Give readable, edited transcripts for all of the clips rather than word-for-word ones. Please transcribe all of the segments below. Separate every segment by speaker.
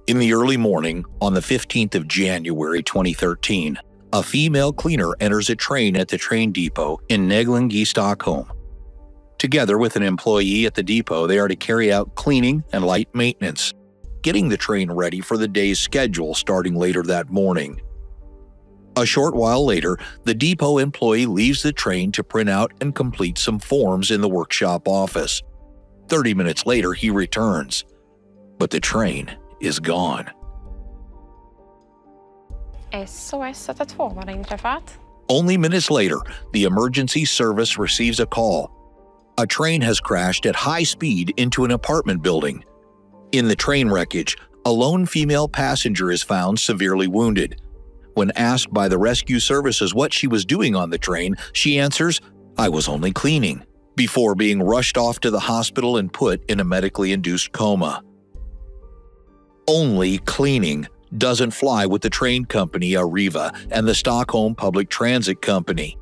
Speaker 1: In the early morning, on the 15th of January 2013, a female cleaner enters a train at the train depot in Neglingi, Stockholm. Together with an employee at the depot, they are to carry out cleaning and light maintenance, getting the train ready for the day's schedule starting later that morning. A short while later, the depot employee leaves the train to print out and complete some forms in the workshop office. 30 minutes later, he returns, but the train is gone.
Speaker 2: SOS 112 har inträffat.
Speaker 1: Only minutes later, the emergency service receives a call. A train has crashed at high speed into an apartment building. In the train wreckage, a lone female passenger is found severely wounded. When asked by the rescue services what she was doing on the train, she answers, "I was only cleaning," before being rushed off to the hospital and put in a medically induced coma. Only cleaning doesn't fly with the train company Arriva and the Stockholm Public Transit Company.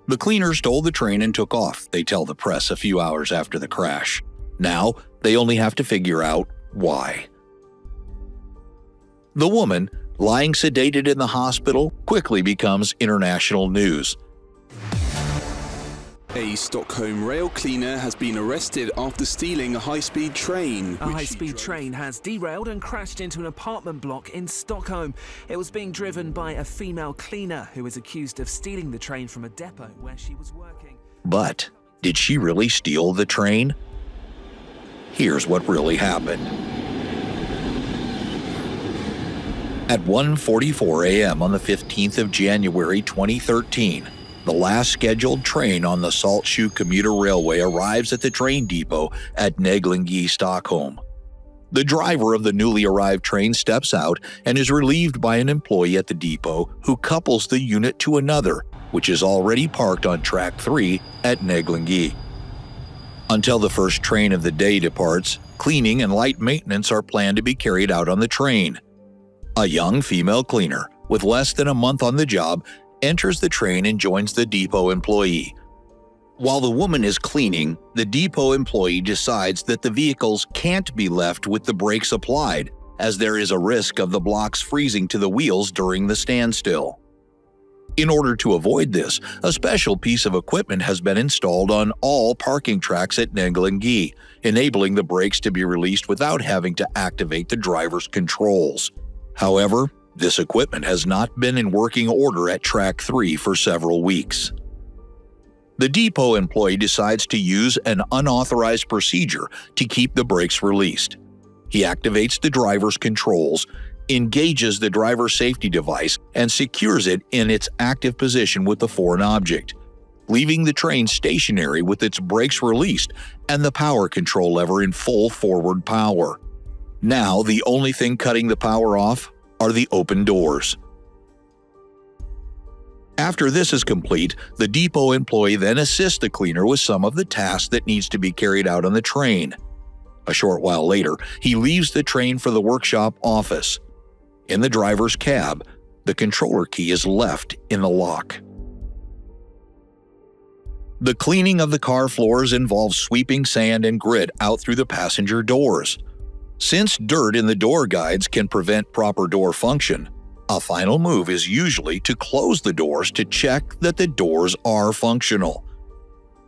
Speaker 1: The cleaners stole the train and took off, they tell the press a few hours after the crash. Now, they only have to figure out why. The woman, lying sedated in the hospital, quickly becomes international news.
Speaker 3: A Stockholm rail cleaner has been arrested after stealing a high-speed train.
Speaker 4: A high-speed train has derailed and crashed into an apartment block in Stockholm. It was being driven by a female cleaner who is accused of stealing the train from a depot where she was working.
Speaker 1: But did she really steal the train? Here's what really happened. At 1:44 a.m. on the 15th of January 2013, the last scheduled train on the Saltsjö commuter railway arrives at the train depot at Neglingi, Stockholm. The driver of the newly arrived train steps out and is relieved by an employee at the depot who couples the unit to another, which is already parked on track 3 at Neglingi. Until the first train of the day departs, cleaning and light maintenance are planned to be carried out on the train. A young female cleaner, with less than a month on the job, enters the train and joins the depot employee. While the woman is cleaning, the depot employee decides that the vehicles can't be left with the brakes applied, as there is a risk of the blocks freezing to the wheels during the standstill. In order to avoid this, a special piece of equipment has been installed on all parking tracks at Neglingi, enabling the brakes to be released without having to activate the driver's controls. However, this equipment has not been in working order at track 3 for several weeks. The depot employee decides to use an unauthorized procedure to keep the brakes released. He activates the driver's controls, engages the driver's safety device, and secures it in its active position with the foreign object, leaving the train stationary with its brakes released and the power control lever in full forward power. Now, the only thing cutting the power off are the open doors. After this is complete, the depot employee then assists the cleaner with some of the tasks that needs to be carried out on the train. A short while later, he leaves the train for the workshop office. In the driver's cab, the controller key is left in the lock. The cleaning of the car floors involves sweeping sand and grit out through the passenger doors. Since dirt in the door guides can prevent proper door function, a final move is usually to close the doors to check that the doors are functional.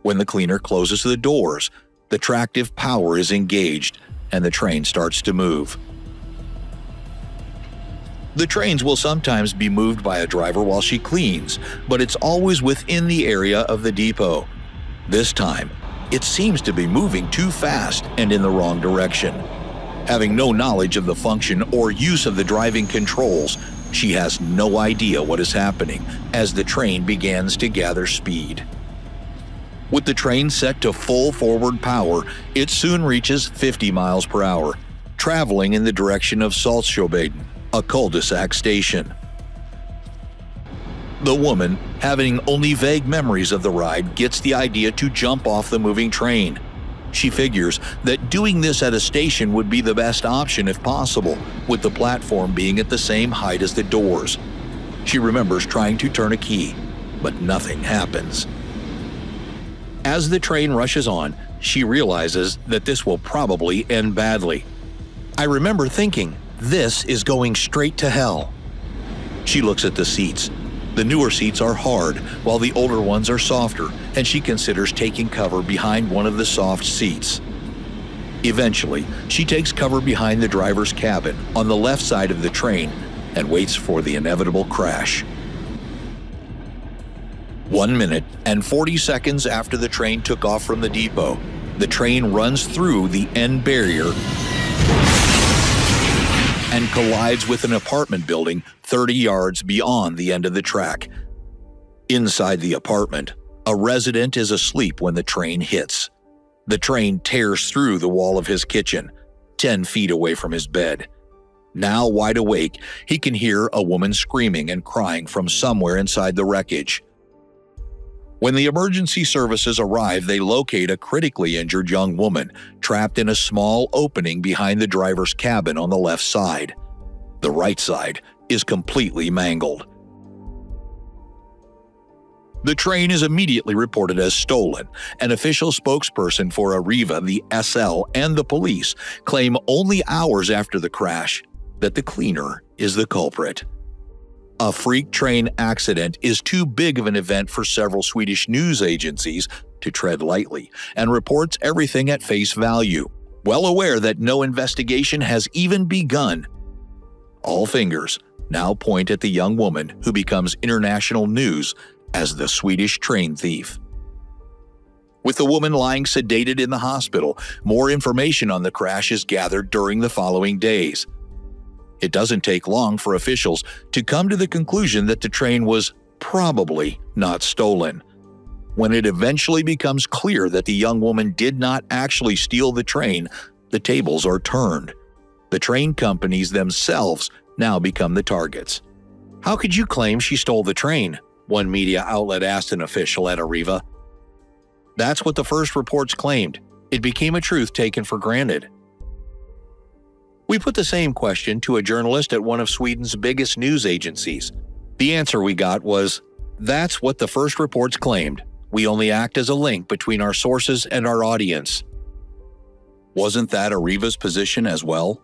Speaker 1: When the cleaner closes the doors, the tractive power is engaged and the train starts to move. The trains will sometimes be moved by a driver while she cleans, but it's always within the area of the depot. This time, it seems to be moving too fast and in the wrong direction. Having no knowledge of the function or use of the driving controls, she has no idea what is happening as the train begins to gather speed. With the train set to full forward power, it soon reaches 50 miles per hour, traveling in the direction of Saltsjöbaden, a cul-de-sac station. The woman, having only vague memories of the ride, gets the idea to jump off the moving train. She figures that doing this at a station would be the best option if possible, with the platform being at the same height as the doors. She remembers trying to turn a key, but nothing happens. As the train rushes on, she realizes that this will probably end badly. "I remember thinking, This is going straight to hell. She looks at the seats. The newer seats are hard, while the older ones are softer, and she considers taking cover behind one of the soft seats. Eventually, she takes cover behind the driver's cabin on the left side of the train and waits for the inevitable crash. 1 minute and 40 seconds after the train took off from the depot, the train runs through the end barrier and collides with an apartment building 30 yards beyond the end of the track. Inside the apartment, a resident is asleep when the train hits. The train tears through the wall of his kitchen, 10 feet away from his bed. Now wide awake, he can hear a woman screaming and crying from somewhere inside the wreckage. When the emergency services arrive, they locate a critically injured young woman trapped in a small opening behind the driver's cabin on the left side. The right side is completely mangled. The train is immediately reported as stolen. An official spokesperson for Arriva, the SL, and the police claim only hours after the crash that the cleaner is the culprit. A freak train accident is too big of an event for several Swedish news agencies to tread lightly, and reports everything at face value, well aware that no investigation has even begun. All fingers now point at the young woman who becomes international news as the Swedish train thief. With the woman lying sedated in the hospital, more information on the crash is gathered during the following days. It doesn't take long for officials to come to the conclusion that the train was probably not stolen. When it eventually becomes clear that the young woman did not actually steal the train, the tables are turned. The train companies themselves now become the targets. "How could you claim she stole the train?" one media outlet asked an official at Arriva. That's what the first reports claimed. It became a truth taken for granted. We put the same question to a journalist at one of Sweden's biggest news agencies. The answer we got was, "That's what the first reports claimed. We only act as a link between our sources and our audience." Wasn't that Arriva's position as well?